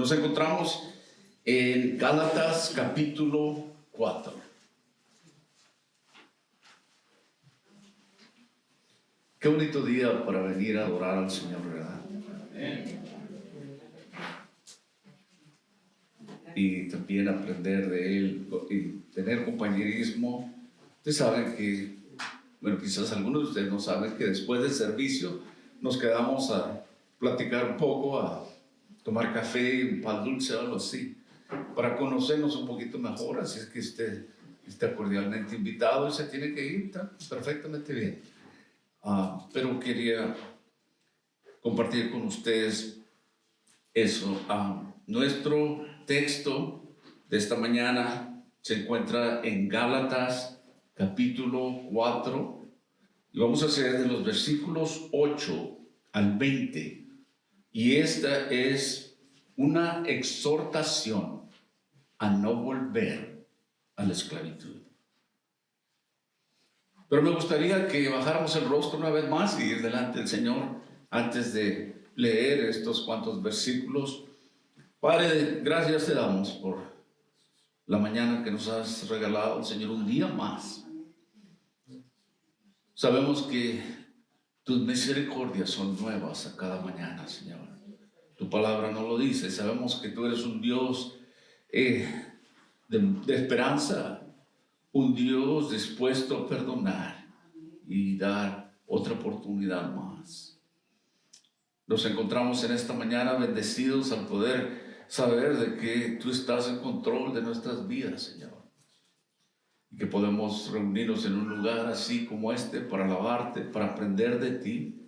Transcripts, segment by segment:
Nos encontramos en Gálatas capítulo 4. Qué bonito día para venir a adorar al Señor, ¿verdad? Y también aprender de Él y tener compañerismo. Ustedes saben que, bueno, quizás algunos de ustedes no saben que después del servicio nos quedamos a platicar un poco, a tomar café, un pan dulce o algo así, para conocernos un poquito mejor. Así es que usted está cordialmente invitado y se tiene que ir, está perfectamente bien. Pero quería compartir con ustedes eso. Nuestro texto de esta mañana se encuentra en Gálatas capítulo 4 y vamos a hacer de los versículos 8 al 20. Y esta es una exhortación a no volver a la esclavitud. Pero me gustaría que bajáramos el rostro una vez más y ir delante del Señor antes de leer estos cuantos versículos. Padre, gracias te damos por la mañana que nos has regalado, Señor, un día más. Sabemos que tus misericordias son nuevas a cada mañana, Señor. Tu palabra no lo dice. Sabemos que tú eres un Dios de esperanza, un Dios dispuesto a perdonar y dar otra oportunidad más. Nos encontramos en esta mañana bendecidos al poder saber de que tú estás en control de nuestras vidas, Señor. Y que podemos reunirnos en un lugar así como este para alabarte, para aprender de ti.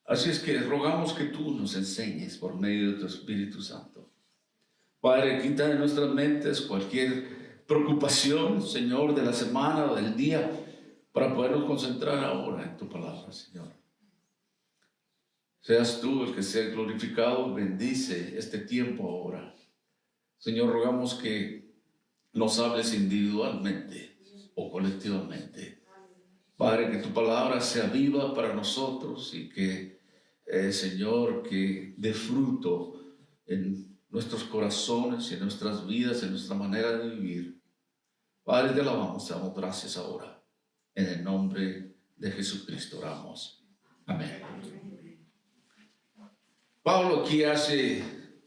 Así es que rogamos que tú nos enseñes por medio de tu Espíritu Santo. Padre, quita de nuestras mentes cualquier preocupación, Señor, de la semana o del día, para podernos concentrar ahora en tu palabra, Señor. Seas tú el que sea glorificado, bendice este tiempo ahora. Señor, rogamos que nos hables individualmente o colectivamente. Padre, que tu palabra sea viva para nosotros y que, Señor, que dé fruto en nuestros corazones, en nuestras vidas, en nuestra manera de vivir. Padre, te alabamos, te damos gracias ahora. En el nombre de Jesucristo oramos. Amén. Pablo aquí hace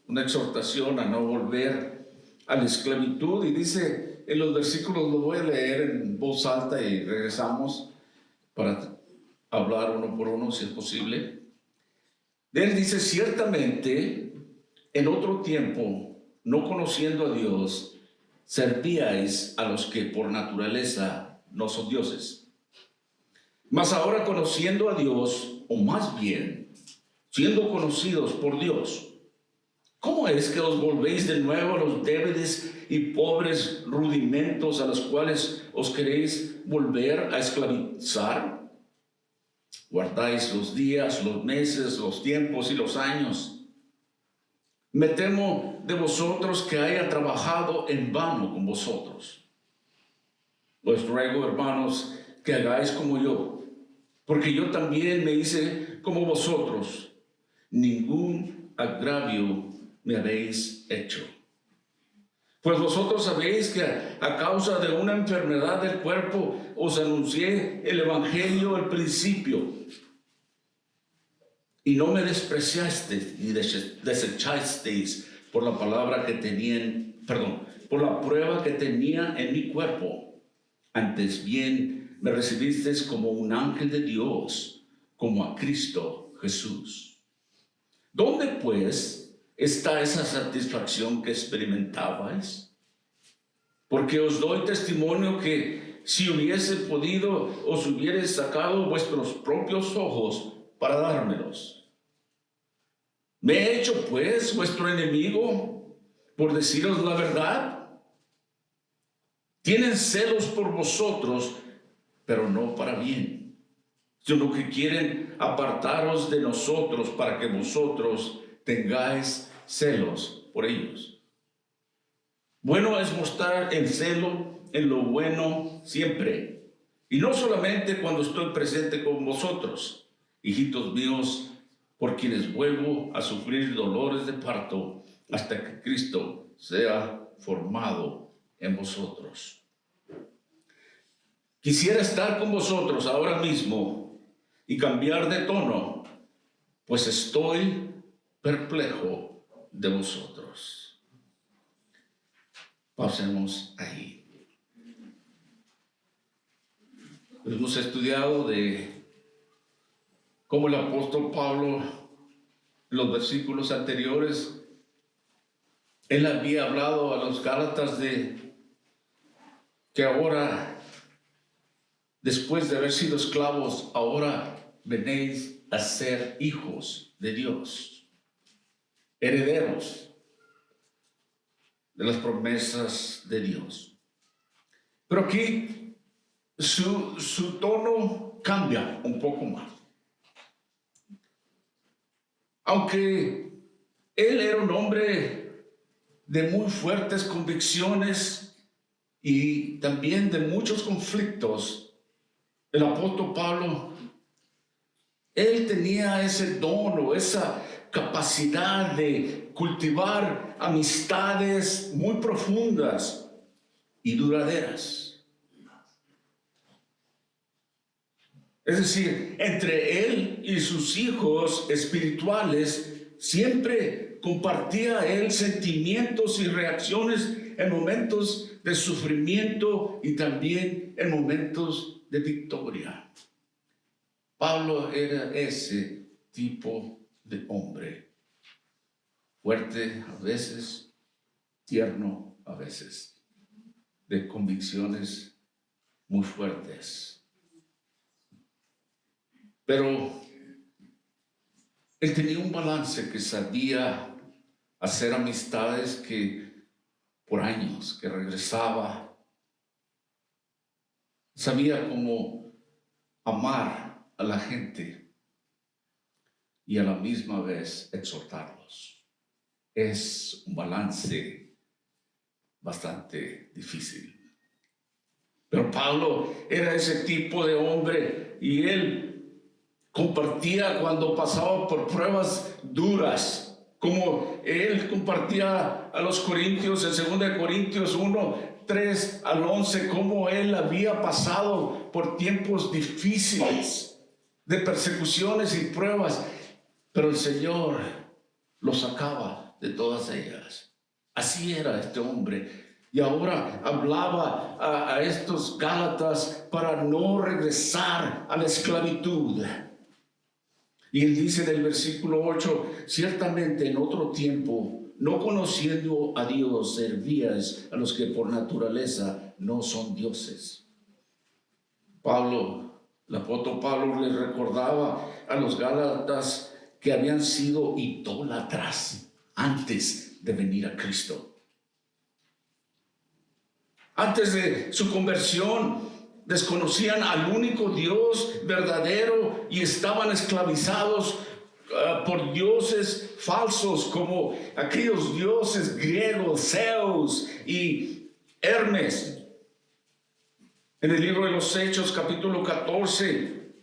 una exhortación a no volver a la esclavitud y dice en los versículos, lo voy a leer en voz alta y regresamos para hablar uno por uno si es posible. Él dice: ciertamente en otro tiempo, no conociendo a Dios, servíais a los que por naturaleza no son dioses. Mas ahora conociendo a Dios, o más bien siendo conocidos por Dios, ¿cómo es que os volvéis de nuevo a los débiles y pobres rudimentos a los cuales os queréis volver a esclavizar? Guardáis los días, los meses, los tiempos y los años. Me temo de vosotros que haya trabajado en vano con vosotros. Os ruego, hermanos, que hagáis como yo, porque yo también me hice como vosotros. Ningún agravio me habéis hecho. Pues vosotros sabéis que a causa de una enfermedad del cuerpo os anuncié el evangelio al principio, y no me despreciasteis ni desechasteis por la palabra que por la prueba que tenía en mi cuerpo. Antes bien me recibisteis como un ángel de Dios, como a Cristo Jesús. ¿Dónde pues está esa satisfacción que experimentabais? Porque os doy testimonio que si hubiese podido, os hubiere sacado vuestros propios ojos para dármelos. ¿Me he hecho pues vuestro enemigo por deciros la verdad? Tienen celos por vosotros, pero no para bien, sino que quieren apartaros de nosotros para que vosotros tengáis celos por ellos. Bueno es mostrar el celo en lo bueno siempre, y no solamente cuando estoy presente con vosotros, hijitos míos, por quienes vuelvo a sufrir dolores de parto hasta que Cristo sea formado en vosotros. Quisiera estar con vosotros ahora mismo y cambiar de tono, pues estoy perplejo de vosotros. Pasemos ahí. Hemos estudiado de cómo el apóstol Pablo, en los versículos anteriores, él había hablado a los Gálatas de que ahora, después de haber sido esclavos, ahora venéis a ser hijos de Dios, herederos de las promesas de Dios. Pero aquí su tono cambia un poco más. Aunque él era un hombre de muy fuertes convicciones y también de muchos conflictos, el apóstol Pablo, él tenía ese don o esa capacidad de cultivar amistades muy profundas y duraderas. Es decir, entre él y sus hijos espirituales siempre compartía él sentimientos y reacciones en momentos de sufrimiento y también en momentos de victoria. Pablo era ese tipo de hombre, fuerte a veces, tierno a veces, de convicciones muy fuertes. Pero él tenía un balance, que sabía hacer amistades que por años, que regresaba, sabía cómo amar a la gente y a la misma vez exhortarlos. Es un balance bastante difícil. Pero Pablo era ese tipo de hombre y él compartía cuando pasaba por pruebas duras, como él compartía a los corintios en 2 Corintios 1, 3 al 11, cómo él había pasado por tiempos difíciles de persecuciones y pruebas, pero el Señor lo sacaba de todas ellas. Así era este hombre. Y ahora hablaba a estos Gálatas para no regresar a la esclavitud. Y él dice en el versículo 8, ciertamente en otro tiempo, no conociendo a Dios, servíais a los que por naturaleza no son dioses. El apóstol Pablo les recordaba a los Gálatas que habían sido idólatras antes de venir a Cristo. Antes de su conversión, desconocían al único Dios verdadero y estaban esclavizados por dioses falsos como aquellos dioses griegos, Zeus y Hermes. En el libro de los Hechos, capítulo 14,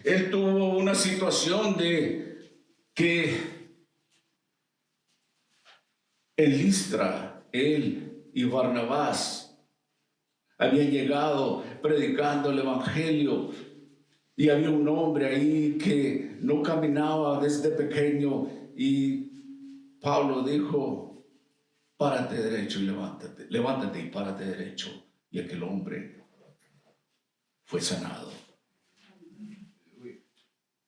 él tuvo una situación de que en Listra, él y Barnabás habían llegado predicando el evangelio y había un hombre ahí que no caminaba desde pequeño y Pablo dijo, párate derecho y levántate y párate derecho, y aquel hombre fue sanado.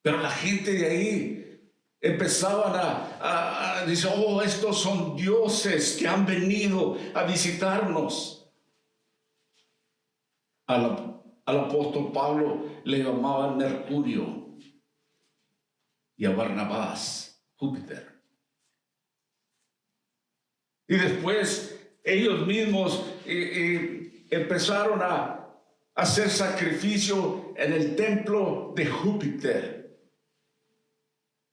Pero la gente de ahí empezaban a decir, oh, estos son dioses que han venido a visitarnos. Al apóstol Pablo le llamaban Mercurio y a Barnabás Júpiter. Y después ellos mismos empezaron a hacer sacrificio en el templo de Júpiter,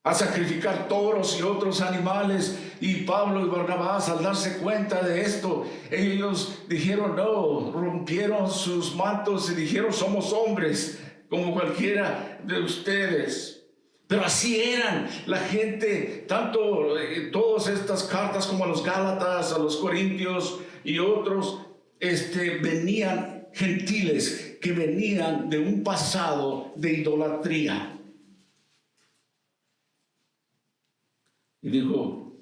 a sacrificar toros y otros animales. Y Pablo y Barnabás, al darse cuenta de esto, ellos dijeron no, rompieron sus mantos y dijeron, somos hombres como cualquiera de ustedes. Pero así eran la gente, tanto todas estas cartas como a los Gálatas, a los Corintios y otros, venían gentiles que venían de un pasado de idolatría. Y dijo,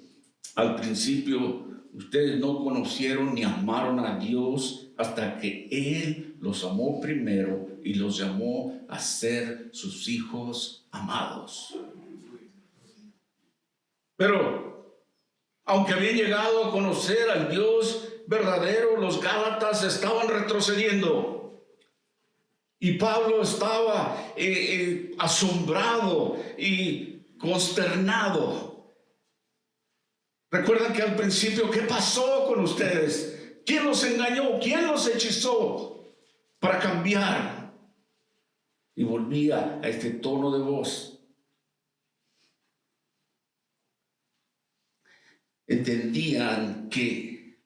al principio ustedes no conocieron ni amaron a Dios hasta que Él los amó primero y los llamó a ser sus hijos amados. Pero, aunque habían llegado a conocer al Dios verdadero, los Gálatas estaban retrocediendo. Y Pablo estaba asombrado y consternado. Recuerdan que al principio, ¿qué pasó con ustedes? ¿Quién los engañó? ¿Quién los hechizó para cambiar? Y volvía a este tono de voz. Entendían que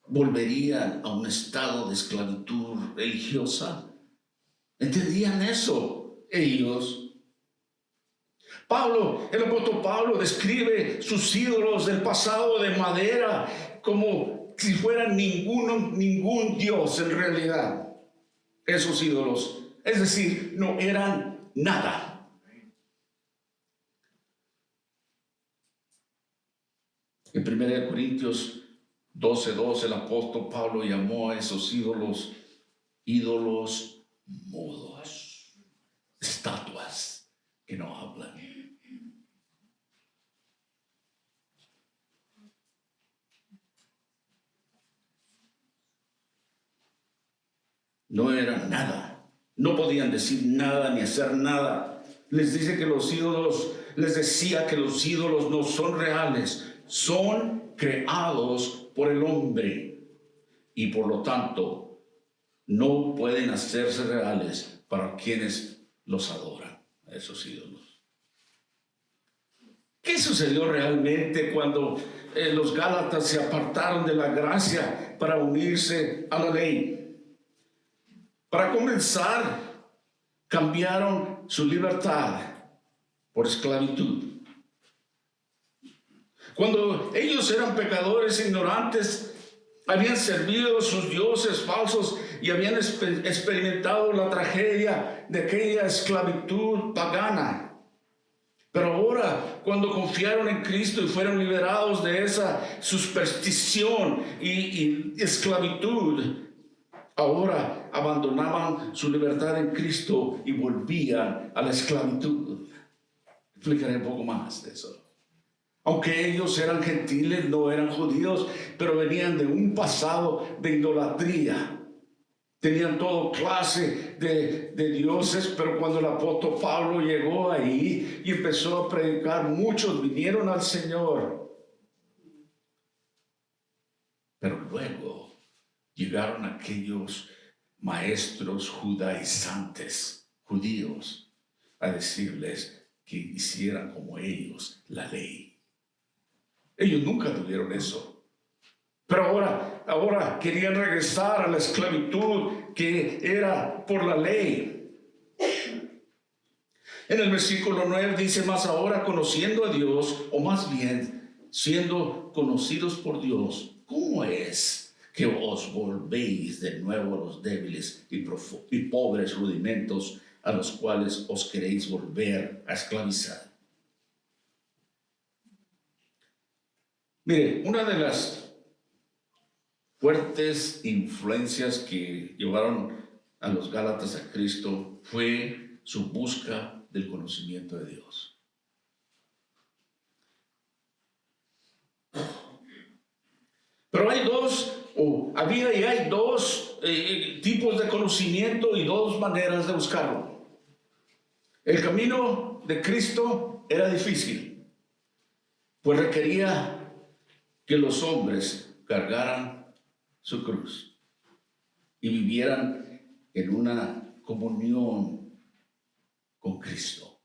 volverían a un estado de esclavitud religiosa. ¿Entendían eso ellos? El apóstol Pablo describe sus ídolos del pasado de madera como si fueran ningún Dios en realidad. Esos ídolos, es decir, no eran nada. En 1 Corintios 12:2 el apóstol Pablo llamó a esos ídolos mudos, estatuas que no hablan. No eran nada, no podían decir nada ni hacer nada. Les decía que los ídolos no son reales, son creados por el hombre y por lo tanto no pueden hacerse reales para quienes los adoran, esos ídolos. ¿Qué sucedió realmente cuando los Gálatas se apartaron de la gracia para unirse a la ley? Para comenzar, cambiaron su libertad por esclavitud. Cuando ellos eran pecadores ignorantes, habían servido a sus dioses falsos y habían experimentado la tragedia de aquella esclavitud pagana. Pero ahora, cuando confiaron en Cristo y fueron liberados de esa superstición y esclavitud, ahora abandonaban su libertad en Cristo y volvían a la esclavitud. Explicaré un poco más de eso. Aunque ellos eran gentiles, no eran judíos, pero venían de un pasado de idolatría. Tenían toda clase de dioses, pero cuando el apóstol Pablo llegó ahí y empezó a predicar, muchos vinieron al Señor. Pero luego llegaron aquellos maestros judaizantes, judíos, a decirles que hicieran como ellos la ley. Ellos nunca tuvieron eso. Pero ahora querían regresar a la esclavitud que era por la ley. En el versículo 9 dice, más ahora conociendo a Dios, o más bien siendo conocidos por Dios, ¿cómo es que os volvéis de nuevo a los débiles y pobres rudimentos a los cuales os queréis volver a esclavizar? Mire, una de las fuertes influencias que llevaron a los Gálatas a Cristo fue su busca del conocimiento de Dios. Pero hay había y hay dos tipos de conocimiento y dos maneras de buscarlo. El camino de Cristo era difícil, pues requería que los hombres cargaran su cruz y vivieran en una comunión con Cristo.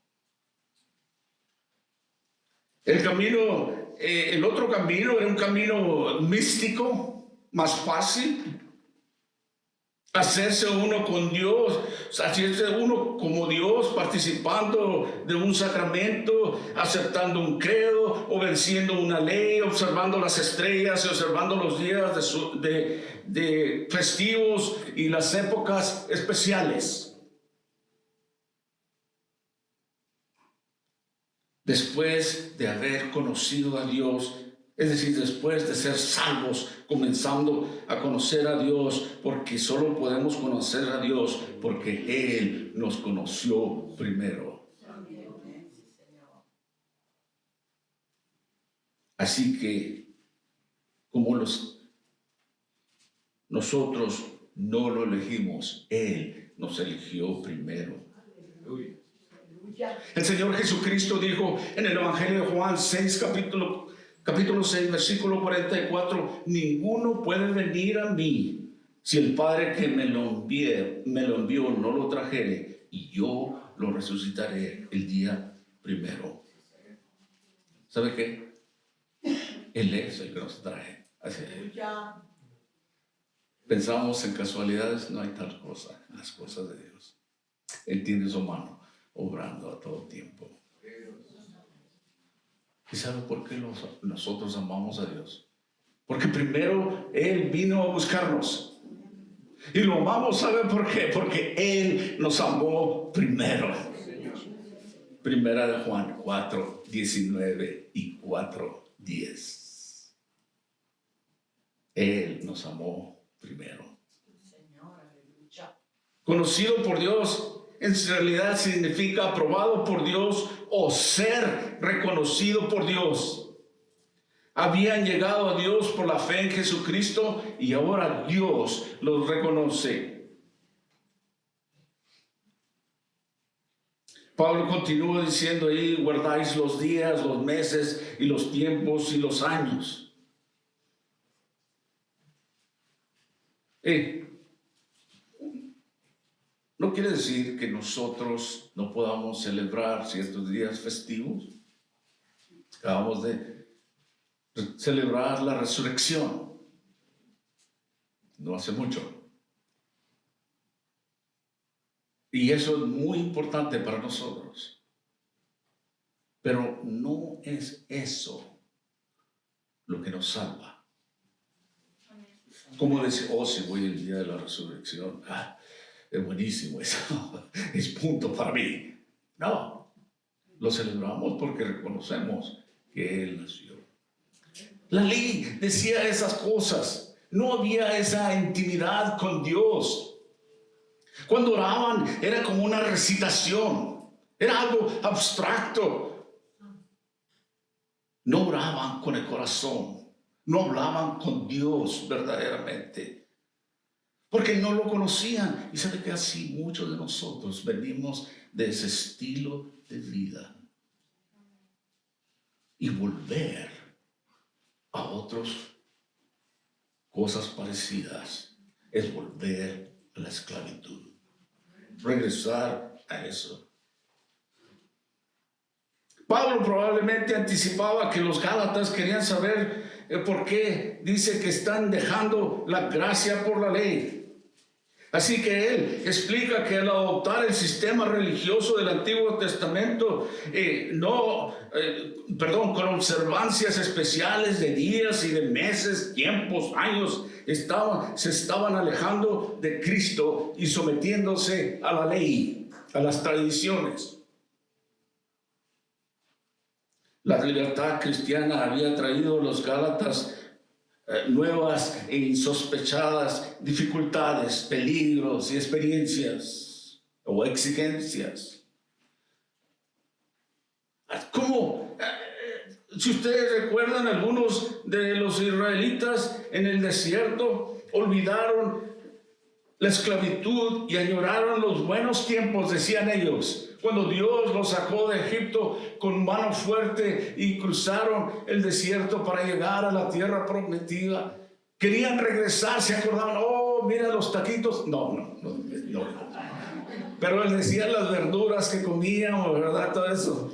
El otro camino era un camino místico, más fácil, hacerse uno con Dios, hacerse uno como Dios, participando de un sacramento, aceptando un credo, obedeciendo una ley, observando las estrellas y observando los días de festivos y las épocas especiales. Después de haber conocido a Dios, es decir, después de ser salvos, comenzando a conocer a Dios, porque solo podemos conocer a Dios porque Él nos conoció primero. Así que, como nosotros no lo elegimos, Él nos eligió primero. El Señor Jesucristo dijo en el Evangelio de Juan 6, capítulo 6, versículo 44, ninguno puede venir a mí si el Padre que me lo envió no lo trajere, y yo lo resucitaré el día primero. ¿Sabe qué? Él es el que nos trae hacia Él. Pensamos en casualidades, no hay tal cosa en las cosas de Dios. Él tiene su mano obrando a todo tiempo. ¿Y sabe por qué nosotros amamos a Dios? Porque primero Él vino a buscarnos. Y lo amamos, ¿sabe por qué? Porque Él nos amó primero. Primera de Juan 4, 19 y 4, 10. Él nos amó primero. Conocido por Dios en realidad significa aprobado por Dios o ser reconocido por Dios. Habían llegado a Dios por la fe en Jesucristo y ahora Dios los reconoce. Pablo continúa diciendo ahí, guardáis los días, los meses y los tiempos y los años. No quiere decir que nosotros no podamos celebrar ciertos días festivos. Acabamos de celebrar la resurrección, no hace mucho. Y eso es muy importante para nosotros. Pero no es eso lo que nos salva. Como decir, si voy el día de la resurrección, es buenísimo eso, es punto para mí. No, lo celebramos porque reconocemos que Él nació. La ley decía esas cosas, no había esa intimidad con Dios. Cuando oraban era como una recitación, era algo abstracto. No oraban con el corazón, no hablaban con Dios verdaderamente. Porque no lo conocían. Y sabe que así muchos de nosotros venimos de ese estilo de vida. Y volver a otras cosas parecidas es volver a la esclavitud. Regresar a eso. Pablo probablemente anticipaba que los gálatas querían saber por qué dice que están dejando la gracia por la ley. Así que él explica que al adoptar el sistema religioso del Antiguo Testamento, con observancias especiales de días y de meses, tiempos, años, se estaban alejando de Cristo y sometiéndose a la ley, a las tradiciones. La libertad cristiana había traído a los gálatas nuevas e insospechadas dificultades, peligros y experiencias o exigencias. Como si ustedes recuerdan, algunos de los israelitas en el desierto olvidaron la esclavitud y añoraron los buenos tiempos, decían ellos, cuando Dios los sacó de Egipto con mano fuerte y cruzaron el desierto para llegar a la tierra prometida. Querían regresar, se acordaban, mira los taquitos. No. Pero él decía las verduras que comían, ¿verdad? Todo eso.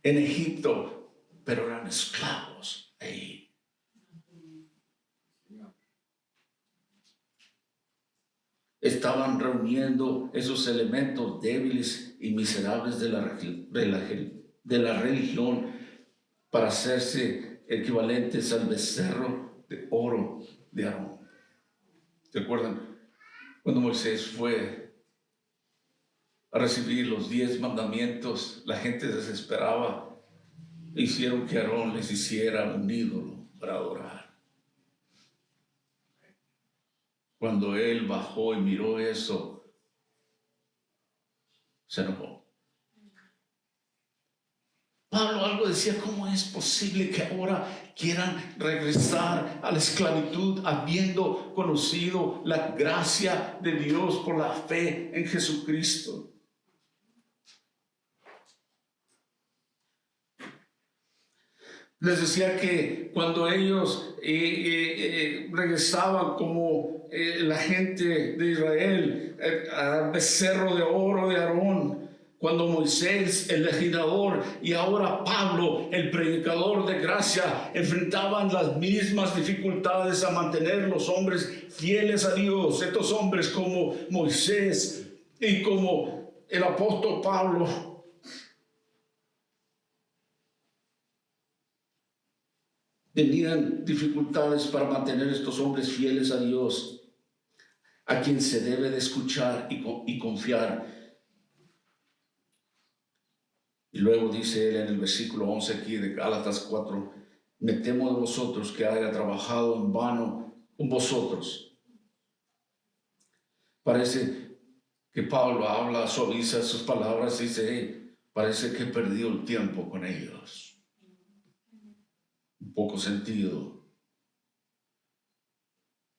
En Egipto, pero eran esclavos ahí. estaban reuniendo esos elementos débiles y miserables de la religión para hacerse equivalentes al becerro de oro de Aarón. ¿Se acuerdan? Cuando Moisés fue a recibir los 10 mandamientos, la gente desesperaba. Hicieron que Aarón les hiciera un ídolo para adorar. Cuando él bajó y miró eso, se enojó. Pablo algo decía: ¿cómo es posible que ahora quieran regresar a la esclavitud habiendo conocido la gracia de Dios por la fe en Jesucristo? Les decía que cuando ellos regresaban como la gente de Israel al becerro de oro de Aarón, cuando Moisés, el legislador, y ahora Pablo, el predicador de gracia, enfrentaban las mismas dificultades a mantener los hombres fieles a Dios, estos hombres como Moisés y como el apóstol Pablo, tenían dificultades para mantener estos hombres fieles a Dios, a quien se debe de escuchar y confiar. Y luego dice él en el versículo 11 aquí de Gálatas 4: me temo de vosotros que haya trabajado en vano con vosotros. Parece que Pablo habla, suaviza sus palabras y dice: hey, parece que he perdido el tiempo con ellos. Un poco sentido.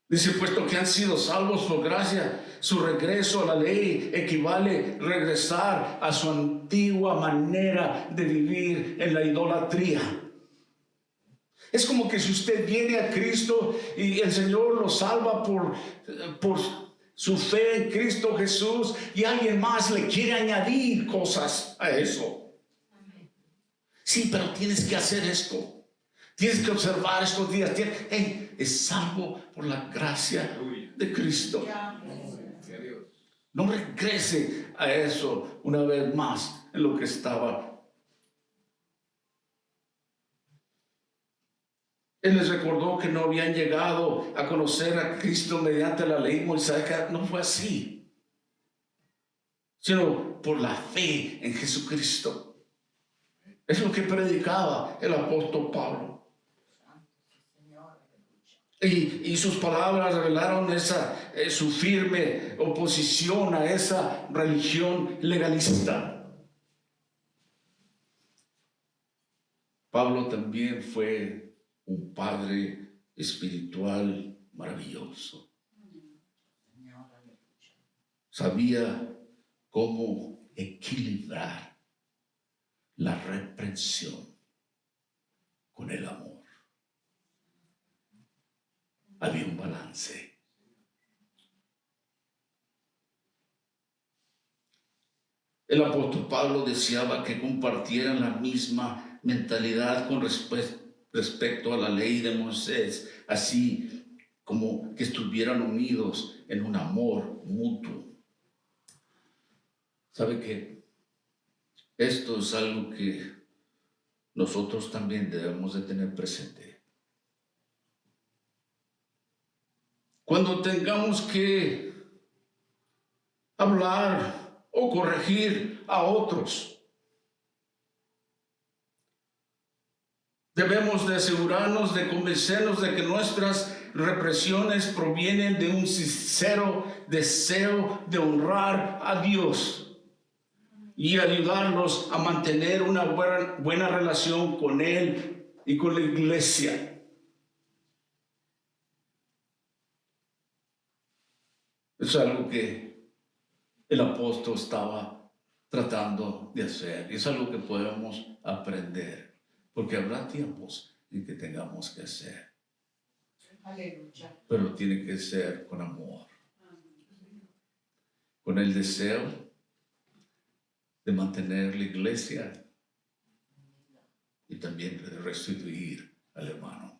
Dice: puesto que han sido salvos por gracia, su regreso a la ley equivale a regresar a su antigua manera de vivir en la idolatría. Es como que si usted viene a Cristo y el Señor lo salva por su fe en Cristo Jesús, y alguien más le quiere añadir cosas a eso. Sí, pero tienes que hacer esto. Tienes que observar estos días. Hey, es salvo por la gracia de Cristo. No regrese a eso una vez más en lo que estaba. Él les recordó que no habían llegado a conocer a Cristo mediante la ley mosaica. No fue así, sino por la fe en Jesucristo. Es lo que predicaba el apóstol Pablo. Y sus palabras revelaron su firme oposición a esa religión legalista. Pablo también fue un padre espiritual maravilloso. Sabía cómo equilibrar la reprensión con el amor. Había un balance. El apóstol Pablo deseaba que compartieran la misma mentalidad con respecto a la ley de Moisés, así como que estuvieran unidos en un amor mutuo. ¿Sabe qué? Esto es algo que nosotros también debemos de tener presente. Cuando tengamos que hablar o corregir a otros, debemos de asegurarnos de convencernos de que nuestras represiones provienen de un sincero deseo de honrar a Dios y ayudarnos a mantener una buena relación con Él y con la iglesia. Es algo que el apóstol estaba tratando de hacer. Y es algo que podemos aprender. Porque habrá tiempos en que tengamos que hacer. Aleluya. Pero tiene que ser con amor. Con el deseo de mantener la iglesia y también de restituir al hermano.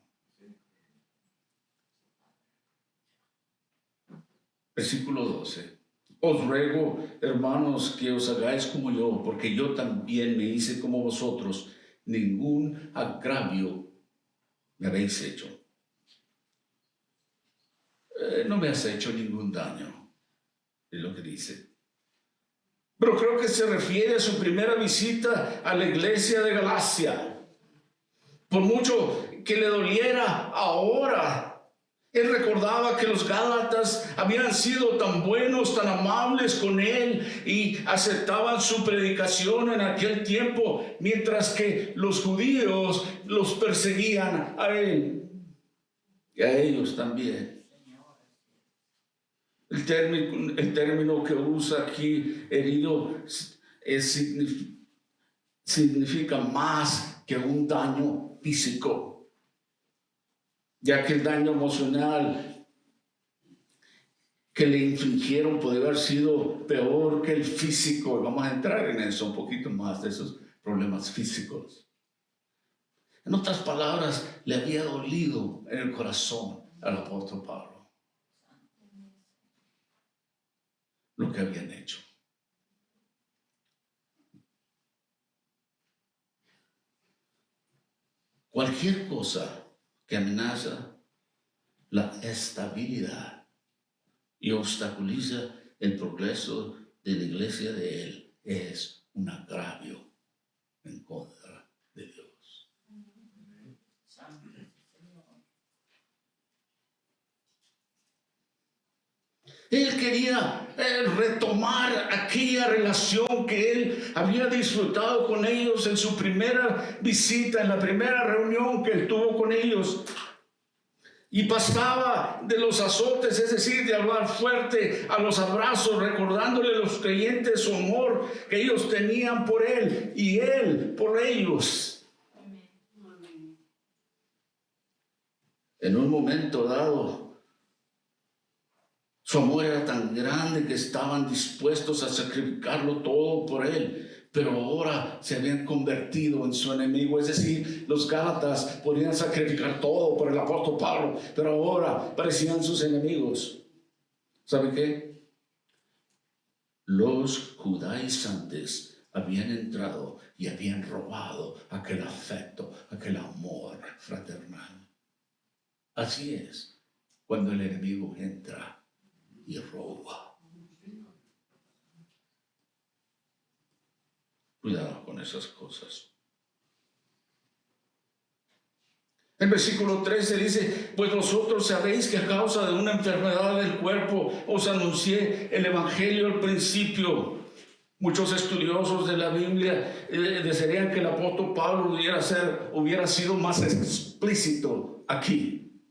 Versículo 12. Os ruego, hermanos, que os hagáis como yo, porque yo también me hice como vosotros. Ningún agravio me habéis hecho. No me has hecho ningún daño, es lo que dice. Pero creo que se refiere a su primera visita a la iglesia de Galacia. Por mucho que le doliera ahora, él recordaba que los Gálatas habían sido tan buenos, tan amables con él y aceptaban su predicación en aquel tiempo, mientras que los judíos los perseguían a él y a ellos también. El término que usa aquí, herido, significa más que un daño físico, ya que el daño emocional que le infligieron puede haber sido peor que el físico. Vamos a entrar en eso un poquito más, de esos problemas físicos. En otras palabras, le había dolido en el corazón al apóstol Pablo lo que habían hecho. Cualquier cosa que amenaza la estabilidad y obstaculiza el progreso de la iglesia de él es un agravio en contra de Dios. Él quería retomar aquella relación que él había disfrutado con ellos en su primera visita, en la primera reunión que él tuvo con ellos. Y pasaba de los azotes, es decir, de hablar fuerte, a los abrazos, recordándole a los creyentes su amor que ellos tenían por él y él por ellos. En un momento dado, su amor era tan grande que estaban dispuestos a sacrificarlo todo por él, pero ahora se habían convertido en su enemigo. Es decir, los Gálatas podían sacrificar todo por el apóstol Pablo, pero ahora parecían sus enemigos. ¿Sabe qué? Los judaizantes habían entrado y habían robado aquel afecto, aquel amor fraternal. Así es cuando el enemigo entra y roba. Cuidado con esas cosas. En versículo 13 dice: pues vosotros sabéis que a causa de una enfermedad del cuerpo os anuncié el evangelio al principio. Muchos estudiosos de la Biblia desearían que el apóstol Pablo hubiera sido más explícito aquí,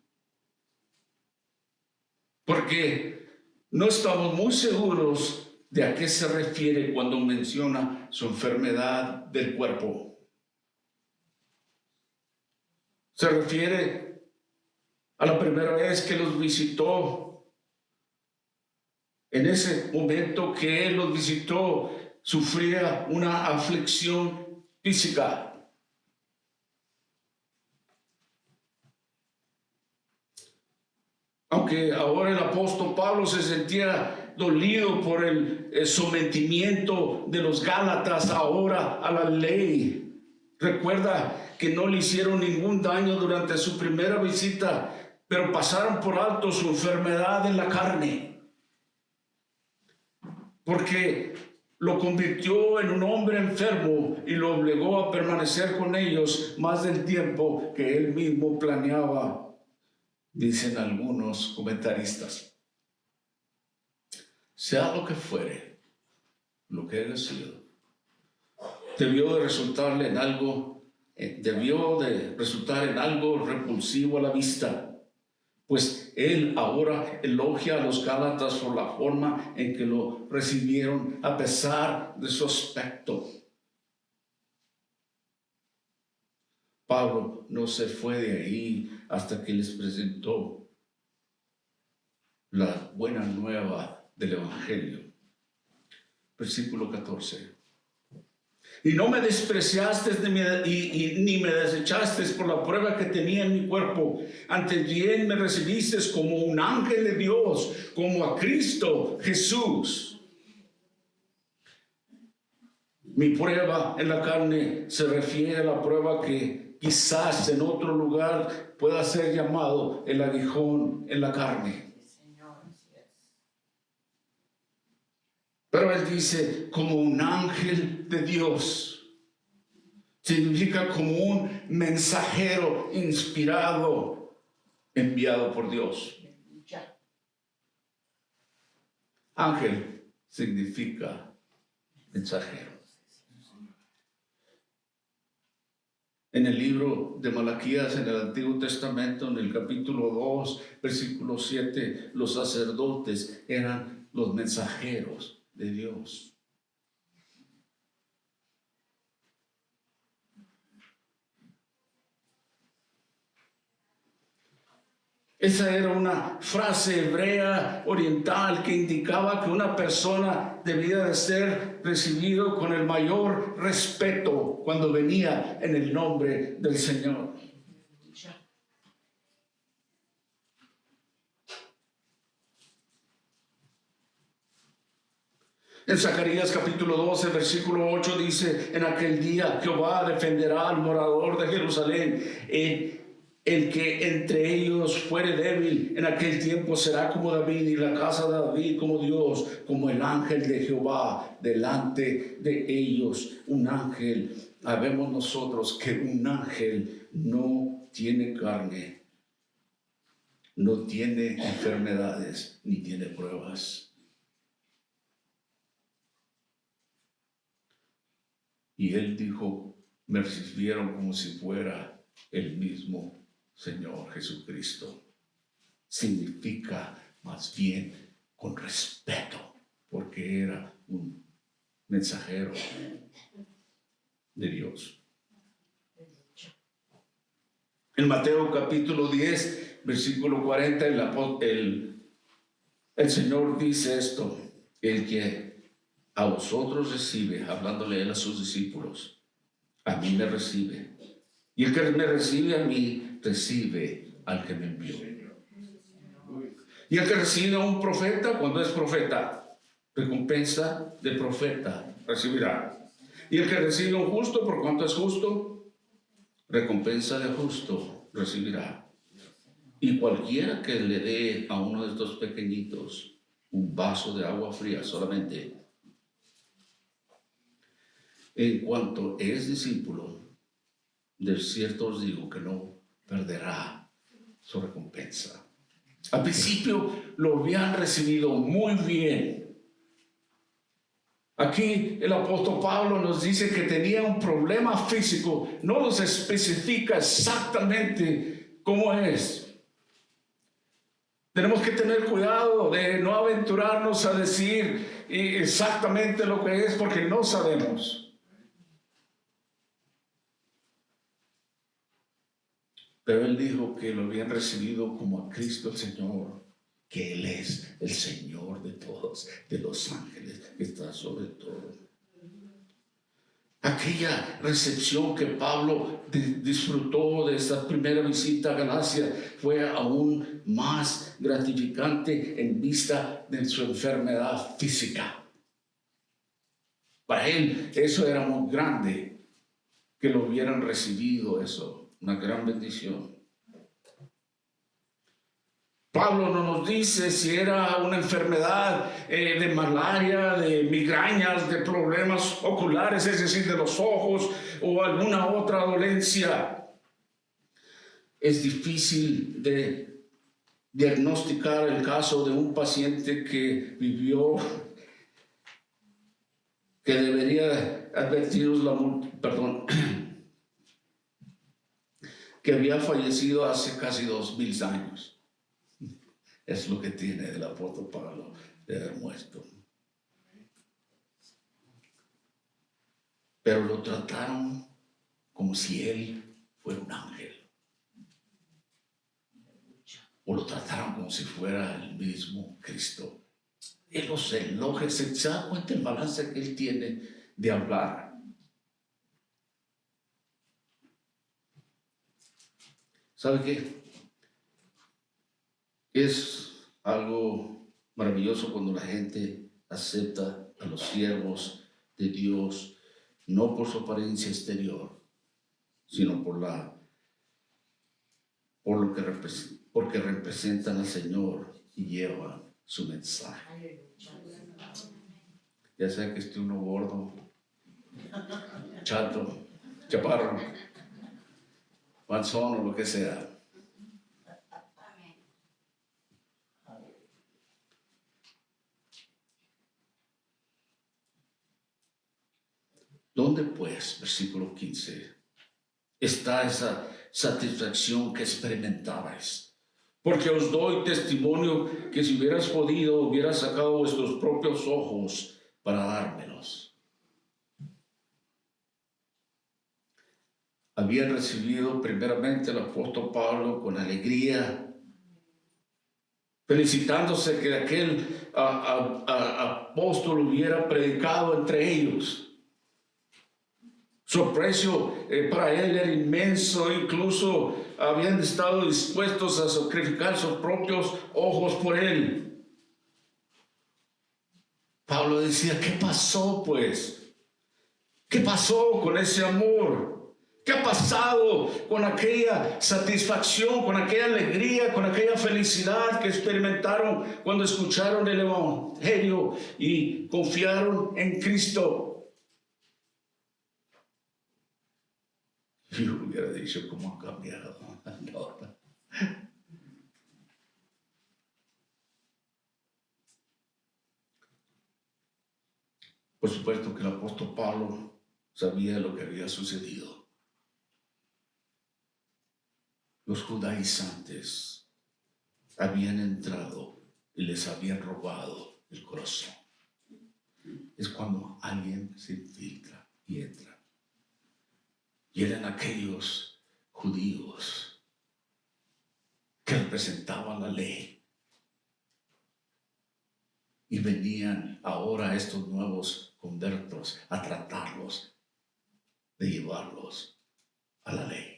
porque no estamos muy seguros de a qué se refiere cuando menciona su enfermedad del cuerpo. Se refiere a la primera vez que los visitó. En ese momento que él los visitó, sufría una aflicción física. Aunque ahora el apóstol Pablo se sentía dolido por el sometimiento de los Gálatas ahora a la ley. Recuerda que no le hicieron ningún daño durante su primera visita, pero pasaron por alto su enfermedad en la carne, porque lo convirtió en un hombre enfermo y lo obligó a permanecer con ellos más del tiempo que él mismo planeaba, dicen algunos comentaristas. Sea lo que fuere, lo que haya sido, debió de resultar en algo repulsivo a la vista, pues él ahora elogia a los Gálatas por la forma en que lo recibieron a pesar de su aspecto. Pablo no se fue de ahí hasta que les presentó la buena nueva del Evangelio. Versículo 14. Y no me despreciaste ni me desechaste por la prueba que tenía en mi cuerpo. Antes bien me recibiste como un ángel de Dios, como a Cristo Jesús. Mi prueba en la carne se refiere a la prueba que quizás en otro lugar pueda ser llamado el aguijón en la carne. Pero él dice como un ángel de Dios. Significa como un mensajero inspirado, enviado por Dios. Ángel significa mensajero. En el libro de Malaquías, en el Antiguo Testamento, en el capítulo 2, versículo 7, los sacerdotes eran los mensajeros de Dios. Esa era una frase hebrea oriental que indicaba que una persona debía de ser recibido con el mayor respeto cuando venía en el nombre del Señor. En Zacarías capítulo 12, versículo 8 dice: en aquel día Jehová defenderá al morador de Jerusalén. El que entre ellos fuere débil en aquel tiempo será como David, y la casa de David como Dios, como el ángel de Jehová delante de ellos. Un ángel, sabemos nosotros que un ángel no tiene carne, no tiene enfermedades, ni tiene pruebas. Y él dijo: me recibieron como si fuera el mismo Señor Jesucristo. Significa más bien con respeto, porque era un mensajero de Dios. En Mateo capítulo 10, versículo 40, el Señor dice esto: el que a vosotros recibe, hablándole él a sus discípulos, a mí me recibe. Y el que me recibe a mí, recibe al que me envió. Y el que recibe a un profeta, cuando es profeta, recompensa de profeta recibirá. Y el que recibe a un justo, por cuanto es justo, recompensa de justo recibirá. Y cualquiera que le dé a uno de estos pequeñitos un vaso de agua fría solamente, en cuanto es discípulo, de cierto os digo que no perderá su recompensa. Al principio lo habían recibido muy bien. Aquí el apóstol Pablo nos dice que tenía un problema físico. No nos especifica exactamente cómo es. Tenemos que tener cuidado de no aventurarnos a decir exactamente lo que es, porque no sabemos. Pero él dijo que lo habían recibido como a Cristo el Señor, que Él es el Señor de todos, de los ángeles, que está sobre todo. Aquella recepción que Pablo disfrutó de esa primera visita a Galacia fue aún más gratificante en vista de su enfermedad física. Para él eso era muy grande, que lo hubieran recibido eso. Una gran bendición. Pablo no nos dice si era una enfermedad de malaria, de migrañas, de problemas oculares, es decir, de los ojos, o alguna otra dolencia. Es difícil de diagnosticar el caso de un paciente que vivió, que debería advertiros que había fallecido hace casi 2000 años. Es lo que tiene el apóstol Pablo de haber muerto. Pero lo trataron como si él fuera un ángel. O lo trataron como si fuera el mismo Cristo. Él los elogia, se da cuenta el balance que él tiene de hablar. ¿Sabe qué? Es algo maravilloso cuando la gente acepta a los siervos de Dios, no por su apariencia exterior, sino porque representan al Señor y llevan su mensaje. Ya sea que esté uno gordo, chato, chaparro, panzón o lo que sea. ¿Dónde pues, versículo 15, está esa satisfacción que experimentabais? Porque os doy testimonio que si hubieras podido, hubieras sacado vuestros propios ojos para dármelos. Habían recibido primeramente el apóstol Pablo con alegría, felicitándose que aquel apóstol hubiera predicado entre ellos. Su aprecio para él era inmenso, incluso habían estado dispuestos a sacrificar sus propios ojos por él. Pablo decía, ¿qué pasó pues? ¿Qué pasó con ese amor? ¿Qué ha pasado con aquella satisfacción, con aquella alegría, con aquella felicidad que experimentaron cuando escucharon el Evangelio y confiaron en Cristo? Yo hubiera dicho, ¿cómo ha cambiado? No. Por supuesto que el apóstol Pablo sabía lo que había sucedido. Los judaizantes habían entrado y les habían robado el corazón. Es cuando alguien se infiltra y entra. Y eran aquellos judíos que representaban la ley. Y venían ahora estos nuevos convertos a tratarlos de llevarlos a la ley.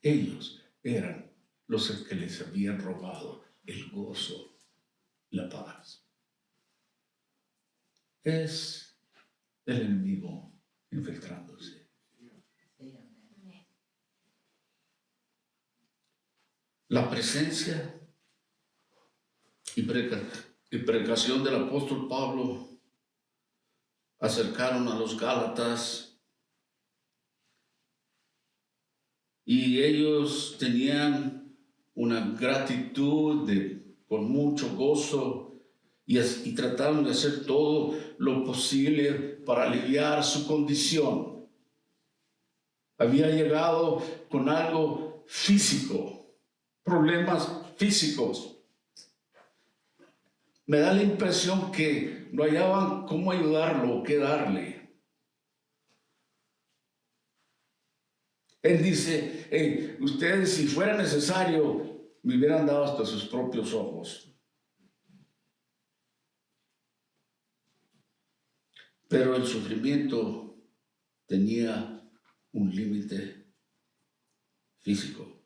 Ellos eran los que les habían robado el gozo y la paz. Es el enemigo infiltrándose. La presencia y predicación del apóstol Pablo acercaron a los Gálatas y ellos tenían una gratitud con mucho gozo y trataron de hacer todo lo posible para aliviar su condición. Había llegado con algo físico, problemas físicos. Me da la impresión que no hallaban cómo ayudarlo o qué darle. Él dice, hey, ustedes si fuera necesario me hubieran dado hasta sus propios ojos. Pero el sufrimiento tenía un límite físico.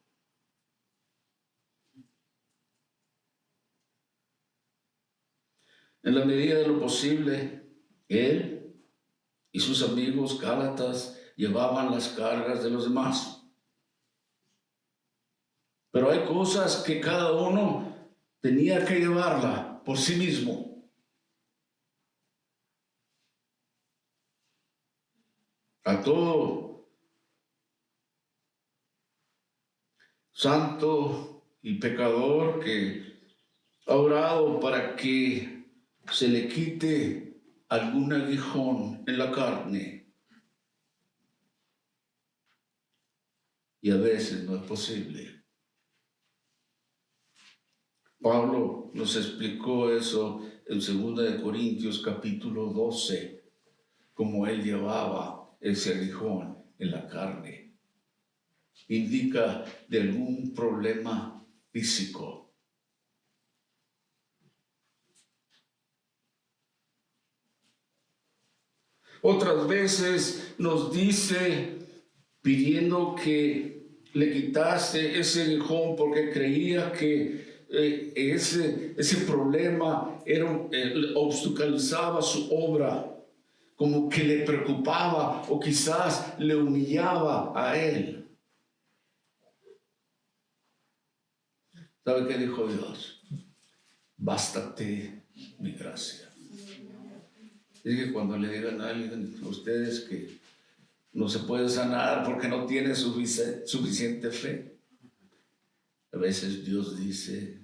En la medida de lo posible, él y sus amigos gálatas llevaban las cargas de los demás. Pero hay cosas que cada uno tenía que llevarla por sí mismo. A todo santo y pecador que ha orado para que se le quite algún aguijón en la carne. Y a veces no es posible. Pablo nos explicó eso en 2 Corintios capítulo 12, como él llevaba ese aguijón en la carne. Indica de algún problema físico. Otras veces nos dice pidiendo que le quitase ese aguijón porque creía que ese problema obstaculizaba su obra, como que le preocupaba o quizás le humillaba a él. ¿Sabe qué dijo Dios? Bástate mi gracia. Es que cuando le digan a alguien, a ustedes, que no se puede sanar porque no tiene suficiente fe, a veces Dios dice,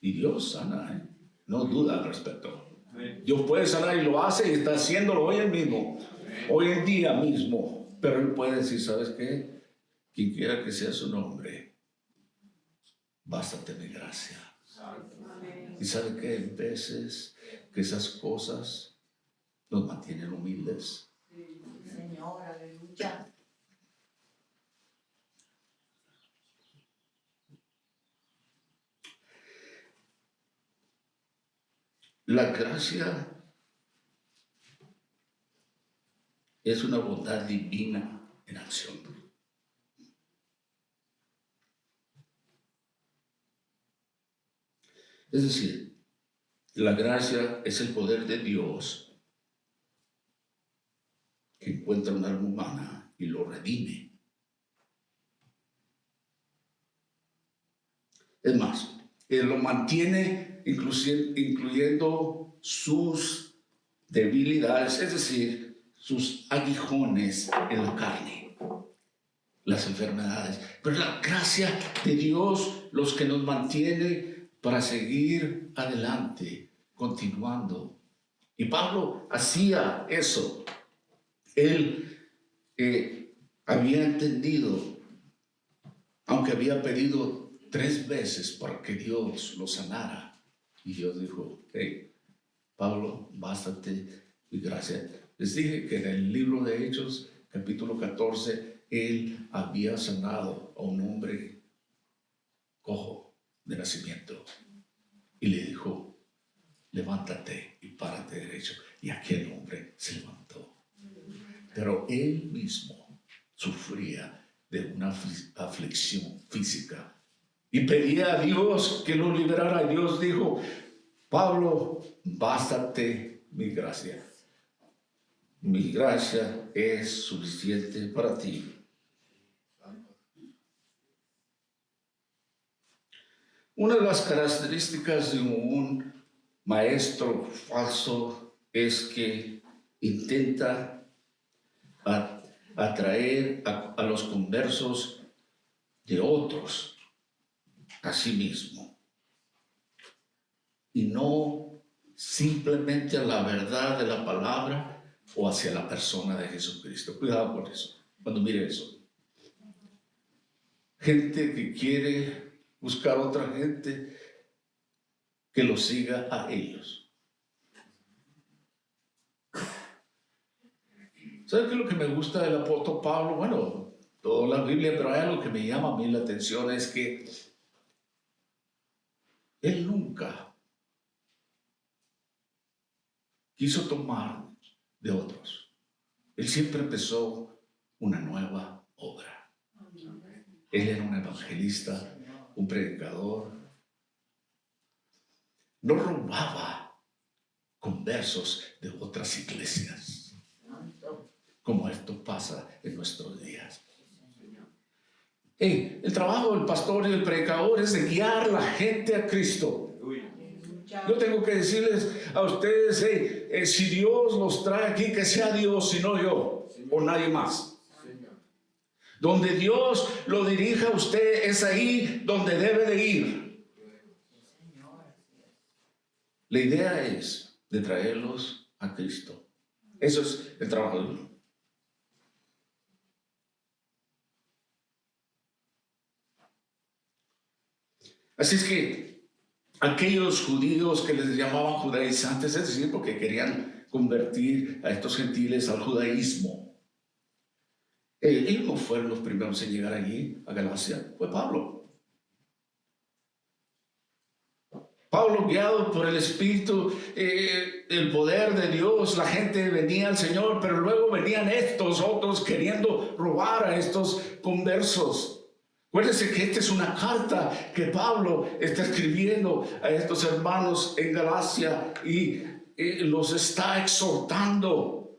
y Dios sana, no duda al respecto. Dios puede sanar y lo hace y está haciéndolo hoy mismo, hoy en día mismo. Pero Él puede decir, ¿sabes qué? Quien quiera que sea su nombre, bástate mi gracia. Y sabe que hay veces que esas cosas nos mantienen humildes. Señor, aleluya. La gracia es una bondad divina en acción. Es decir, la gracia es el poder de Dios que encuentra un alma humana y lo redime. Es más, Él lo mantiene incluyendo sus debilidades, es decir, sus aguijones en la carne, las enfermedades. Pero la gracia de Dios, los que nos mantiene para seguir adelante, continuando. Y Pablo hacía eso. Él había entendido, aunque había pedido 3 veces para que Dios lo sanara. Y Dios dijo, hey, Pablo, bástate mi gracia. Les dije que en el libro de Hechos, capítulo 14, él había sanado a un hombre cojo de nacimiento. Y le dijo, levántate y párate derecho. Y aquel hombre se levantó. Pero él mismo sufría de una aflicción física y pedía a Dios que lo liberara. Dios dijo, Pablo, bástate mi gracia. Mi gracia es suficiente para ti. Una de las características de un maestro falso es que intenta atraer a los conversos de otros a sí mismo y no simplemente a la verdad de la palabra o hacia la persona de Jesucristo. Cuidado con eso, cuando mire eso. Gente que quiere buscar otra gente que lo siga a ellos. ¿Sabe qué es lo que me gusta del apóstol Pablo? Bueno, toda la Biblia, pero hay algo que me llama a mí la atención, es que él nunca quiso tomar de otros. Él siempre empezó una nueva obra. Él era un evangelista, un predicador. No robaba conversos de otras iglesias, como esto pasa en nuestros días. El trabajo del pastor y del predicador es de guiar a la gente a Cristo. Yo tengo que decirles a ustedes, si Dios los trae aquí, que sea Dios y no yo o nadie más. Donde Dios lo dirija a usted, es ahí donde debe de ir. La idea es de traerlos a Cristo. Eso es el trabajo de uno. Así es que aquellos judíos que les llamaban judaizantes, es decir, porque querían convertir a estos gentiles al judaísmo, ellos no fueron los primeros en llegar allí a Galacia, fue Pablo. Pablo, guiado por el Espíritu, el poder de Dios, la gente venía al Señor, pero luego venían estos otros queriendo robar a estos conversos. Acuérdense que esta es una carta que Pablo está escribiendo a estos hermanos en Galacia y los está exhortando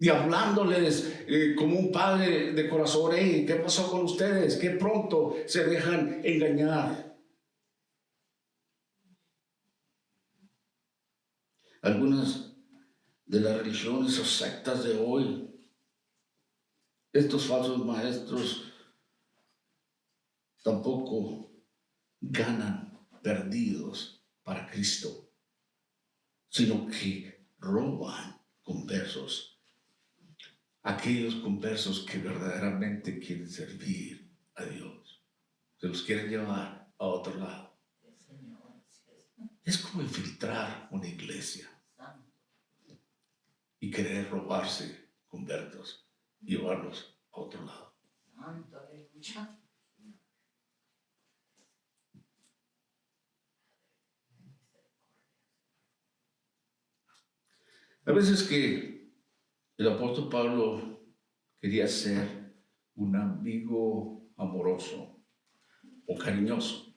y hablándoles como un padre de corazón. Hey, ¿qué pasó con ustedes? Que pronto se dejan engañar. Algunas de las religiones o sectas de hoy, estos falsos maestros tampoco ganan perdidos para Cristo, sino que roban conversos, aquellos conversos que verdaderamente quieren servir a Dios, se los quieren llevar a otro lado. Es como infiltrar una iglesia y querer robarse conversos y llevarlos a otro lado. A veces que el apóstol Pablo quería ser un amigo amoroso o cariñoso,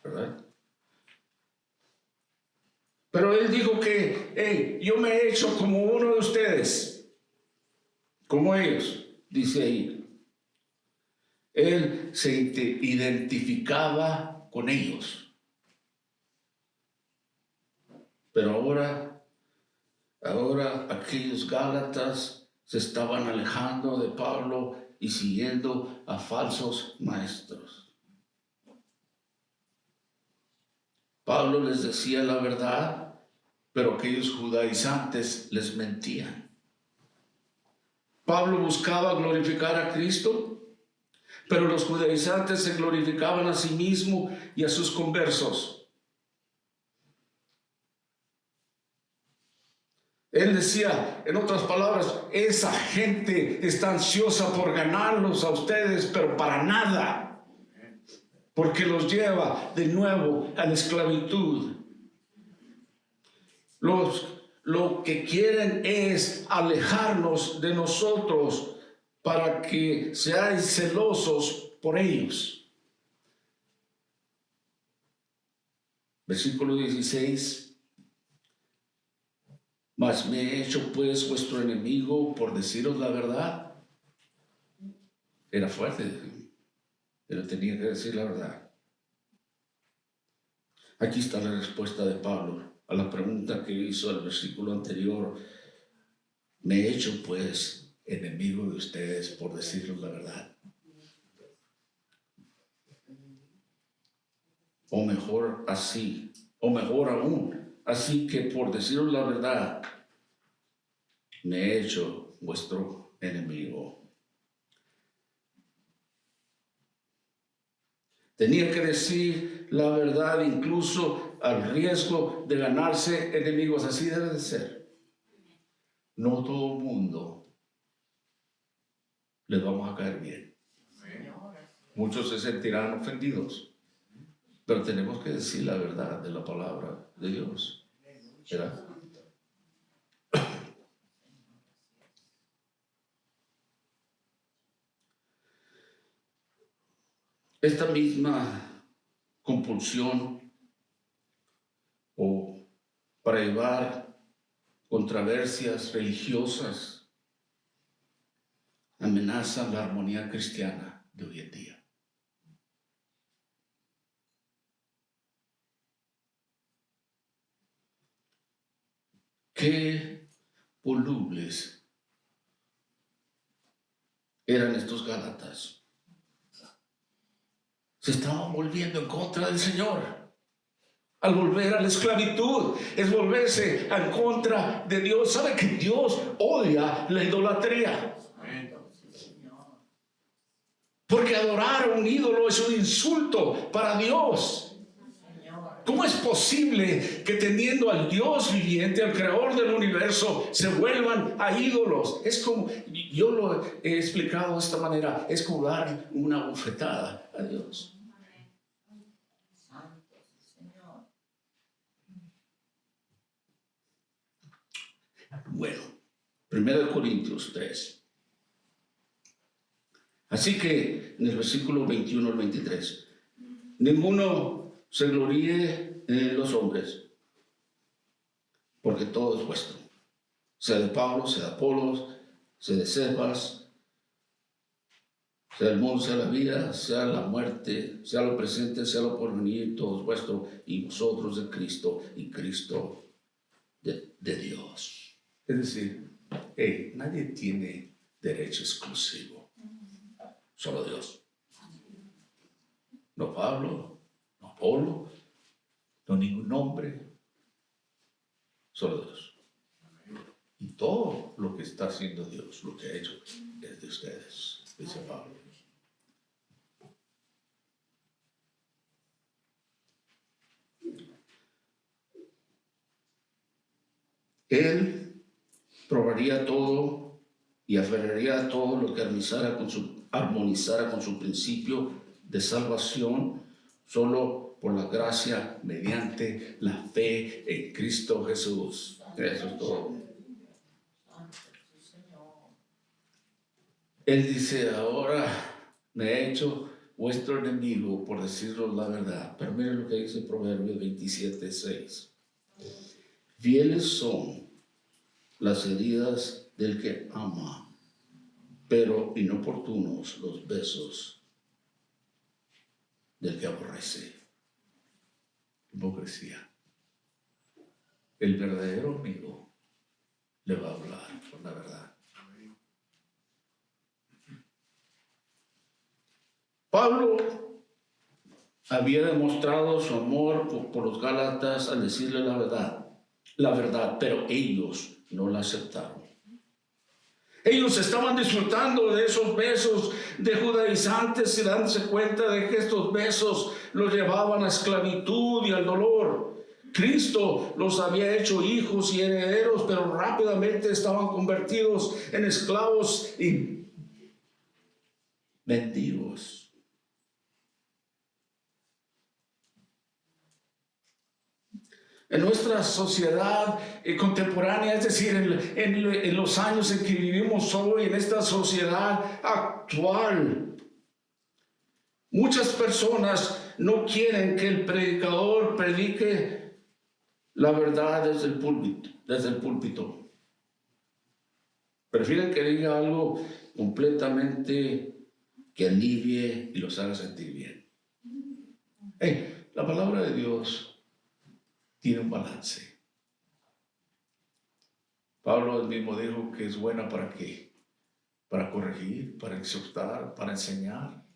¿verdad? Pero él dijo que, hey, yo me he hecho como uno de ustedes, como ellos, dice ahí. Él se identificaba con ellos. Pero ahora aquellos gálatas se estaban alejando de Pablo y siguiendo a falsos maestros. Pablo les decía la verdad, pero aquellos judaizantes les mentían. Pablo buscaba glorificar a Cristo, pero los judaizantes se glorificaban a sí mismos y a sus conversos. Él decía, en otras palabras, esa gente está ansiosa por ganarlos a ustedes, pero para nada, porque los lleva de nuevo a la esclavitud. Lo que quieren es alejarnos de nosotros para que seáis celosos por ellos. Versículo 16. Mas me he hecho pues vuestro enemigo por deciros la verdad. Era fuerte, pero tenía que decir la verdad. Aquí está la respuesta de Pablo a la pregunta que hizo el versículo anterior. Me he hecho pues enemigo de ustedes por decirles la verdad. O mejor así, o mejor aún, así que por deciros la verdad, me he hecho vuestro enemigo. Tenía que decir la verdad incluso al riesgo de ganarse enemigos. Así debe de ser. No todo el mundo les vamos a caer bien. Muchos se sentirán ofendidos, pero tenemos que decir la verdad de la palabra de Dios, ¿verdad? Esta misma compulsión o para llevar controversias religiosas amenaza la armonía cristiana de hoy en día. Qué volubles eran estos gálatas. Se estaban volviendo en contra del Señor. Al volver a la esclavitud, es volverse en contra de Dios. ¿Sabe que Dios odia la idolatría? Porque adorar a un ídolo es un insulto para Dios. ¿Cómo es posible que teniendo al Dios viviente, al creador del universo, se vuelvan a ídolos? Es como, yo lo he explicado de esta manera, es como dar una bofetada a Dios. Bueno, 1 Corintios 3. Así que en el versículo 21 al 23, ninguno se gloríe en los hombres, porque todo es vuestro, sea de Pablo, sea de Apolos, sea de Cefas, sea el mundo, sea la vida, sea la muerte, sea lo presente, sea lo porvenir, todo es vuestro, y vosotros de Cristo, y Cristo de Dios. Es decir, nadie tiene derecho exclusivo, solo Dios. No Pablo, no Apolo, no ningún hombre, solo Dios. Y todo lo que está haciendo Dios, lo que ha hecho, es de ustedes, dice Pablo. Él probaría todo y aferraría todo lo que armonizara con su principio de salvación solo por la gracia mediante la fe en Cristo Jesús. Eso es todo. Él dice, ahora me he hecho vuestro enemigo por deciros la verdad. Pero miren lo que dice Proverbios 27:6. Fieles son las heridas del que ama, pero inoportunos los besos del que aborrece. Hipocresía. El verdadero amigo le va a hablar con la verdad. Pablo había demostrado su amor por los Gálatas al decirle la verdad, pero ellos no la aceptaron. Ellos estaban disfrutando de esos besos de judaizantes y dándose cuenta de que estos besos los llevaban a esclavitud y al dolor. Cristo los había hecho hijos y herederos, pero rápidamente estaban convertidos en esclavos y mendigos. En nuestra sociedad contemporánea, es decir, en los años en que vivimos hoy, en esta sociedad actual, muchas personas no quieren que el predicador predique la verdad desde el púlpito. Prefieren que diga algo completamente que alivie y los haga sentir bien. La palabra de Dios tiene un balance. Pablo él mismo dijo que es buena ¿para qué? Para corregir, para exhortar, para enseñar,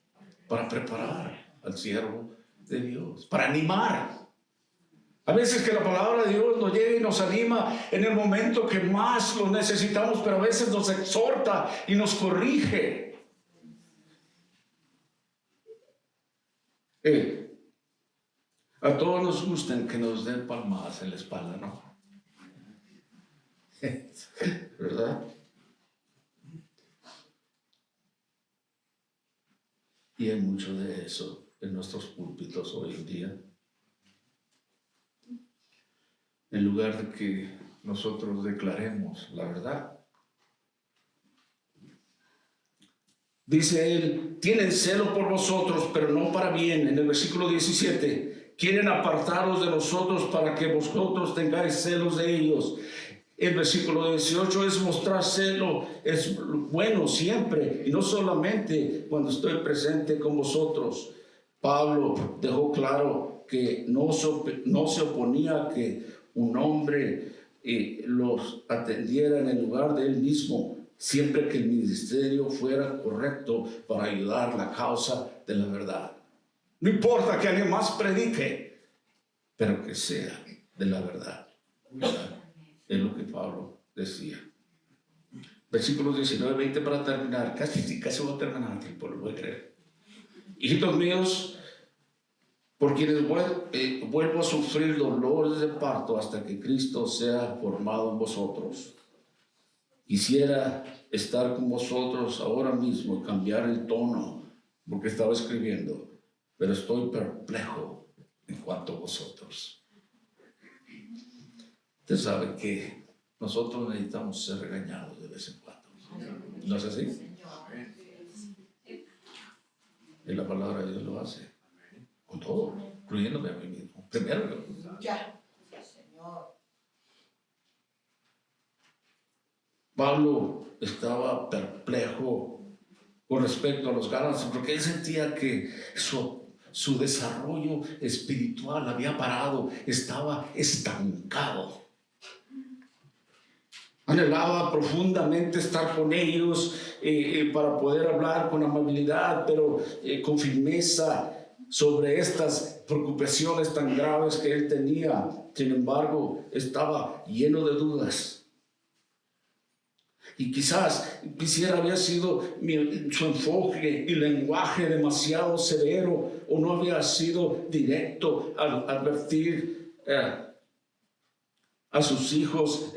para preparar al siervo de Dios, para animar. A veces que la palabra de Dios nos llega y nos anima en el momento que más lo necesitamos, pero a veces nos exhorta y nos corrige. A todos nos gustan que nos den palmadas en la espalda, ¿no? ¿Verdad? Y hay mucho de eso en nuestros púlpitos hoy en día. En lugar de que nosotros declaremos la verdad. Dice él, tienen celo por vosotros, pero no para bien. En el versículo 17, quieren apartaros de nosotros para que vosotros tengáis celos de ellos. El versículo 18 es mostrar celo, es bueno siempre, y no solamente cuando estoy presente con vosotros. Pablo dejó claro que no se oponía a que un hombre los atendiera en el lugar de él mismo, siempre que el ministerio fuera correcto para ayudar la causa de la verdad. No importa que alguien más predique, pero que sea de la verdad. ¿Verdad? Es lo que Pablo decía. Versículos 19, 20 para terminar. Casi voy a terminar, tiempo, lo voy a creer. Hijitos míos, por quienes vuelvo a sufrir dolores de parto hasta que Cristo sea formado en vosotros. Quisiera estar con vosotros ahora mismo y cambiar el tono, porque estaba escribiendo, pero estoy perplejo en cuanto a vosotros. Usted sabe que nosotros necesitamos ser regañados de vez en cuando. ¿No es así? Y la palabra de Dios lo hace. Con todo, incluyéndome a mí mismo. Primero, Aleluya. Señor. Pablo estaba perplejo con respecto a los Gálatas porque él sentía que su desarrollo espiritual había parado, estaba estancado. Anhelaba profundamente estar con ellos para poder hablar con amabilidad, pero con firmeza sobre estas preocupaciones tan graves que él tenía. Sin embargo, estaba lleno de dudas. Y quizás había sido su enfoque y lenguaje demasiado severo, o no había sido directo al advertir a sus hijos